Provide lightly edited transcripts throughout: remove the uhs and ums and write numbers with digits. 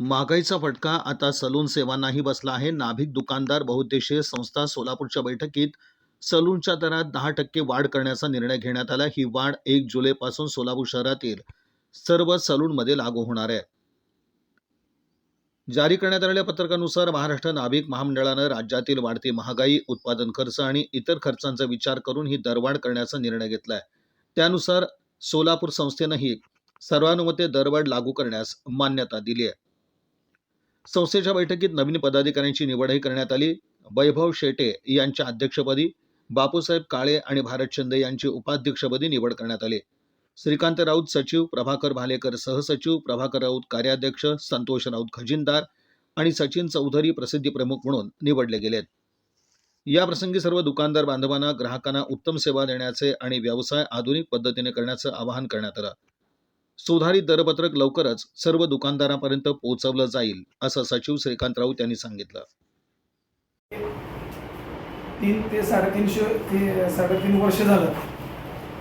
महागाईचा फटका आता सलून सेवांनाही बसला आहे. नाभिक दुकानदार बहुउद्देशीय संस्था सोलापूरच्या बैठकीत सलूनच्या दरात 10% वाढ करण्याचा निर्णय घेण्यात आला. ही वाढ 1 जुलैपासून सोलापूर शहरातील सर्व सलूनमध्ये लागू होणार आहे. जारी करण्यात आलेल्या पत्रकानुसार महाराष्ट्र नाभिक महामंडळानं राज्यातील वाढती महागाई, उत्पादन खर्च आणि इतर खर्चांचा विचार करून ही दरवाढ करण्याचा निर्णय घेतला आहे. त्यानुसार सोलापूर संस्थेनंही सर्वानुमते दरवाढ लागू करण्यास मान्यता दिली आहे. संस्थेच्या बैठकीत नवीन पदाधिकाऱ्यांची निवडही करण्यात आली. वैभव शेटे यांच्या अध्यक्षपदी, बापूसाहेब काळे आणि भारत शिंदे यांची उपाध्यक्षपदी निवड करण्यात आली. श्रीकांत राऊत सचिव, प्रभाकर भालेकर सहसचिव, प्रभाकर राऊत कार्याध्यक्ष, संतोष राऊत खजिनदार आणि सचिन चौधरी प्रसिद्धी प्रमुख म्हणून निवडले गेलेत. याप्रसंगी सर्व दुकानदार बांधवांना ग्राहकांना उत्तम सेवा देण्याचे आणि व्यवसाय आधुनिक पद्धतीने करण्याचं आवाहन करण्यात आलं. सुधारित दरपत्रक लवकरच सर्व दुकानदारांपर्यंत पोहोचवलं जाईल, असं सचिव श्रीकांत राऊत यांनी सांगितलं. 3 ते 3.5 वर्ष झालं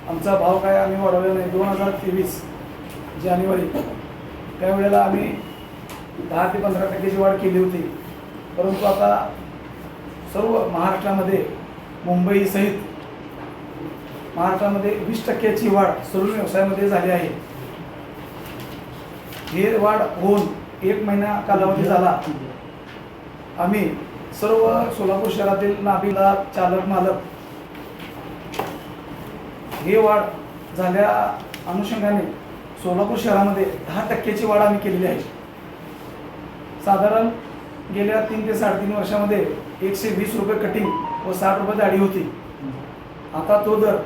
आमचा भाव काय आम्ही वाढवला नाही. 2023 जानेवारी त्यावेळेला आम्ही 10 ते 15% वाढ केली होती. परंतु आता सर्व महाराष्ट्रामध्ये, मुंबईसहित महाराष्ट्रामध्ये 20% वाढ सलून व्यवसायामध्ये झाली आहे. हे वाढ होऊन 1 महिना कालावधी झाला. आम्ही सर्व सोलापूर शहरातील नाभिकदार, चालक, मालक हे वाढ झाल्या अनुषंगाने सोलापूर शहरामध्ये 10% वाढ आम्ही केलेली आहे. साधारण गेल्या 3 ते 3.5 वर्षामध्ये 120 रुपये कटिंग व 60 रुपये दाढी होती. आता तो दर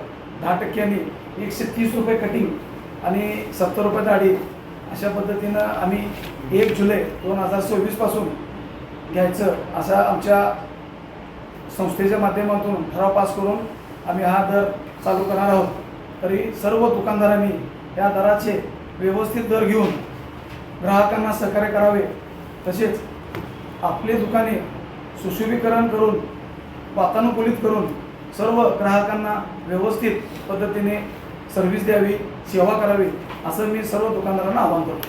10%नी 130 रुपये कटिंग आणि 70 रुपये दाढी अशा पद्धतीनं आम्ही 1 जुलै 2024 पासून घ्यायचं असा आमच्या संस्थेच्या माध्यमातून ठराव पास करून आम्ही हा दर चालू करणार आहोत. तरी सर्व दुकानदारांनी या दराचे व्यवस्थित दर घेऊन ग्राहकांना सहकार्य करावे. तसेच आपले दुकाने सुशोभीकरण करून, वातानुकूलित करून सर्व ग्राहकांना व्यवस्थित पद्धतीने सर्व्हिस द्यावी, सेवा करावी, असं मी सर्व दुकानदारांना आवाहन करतो.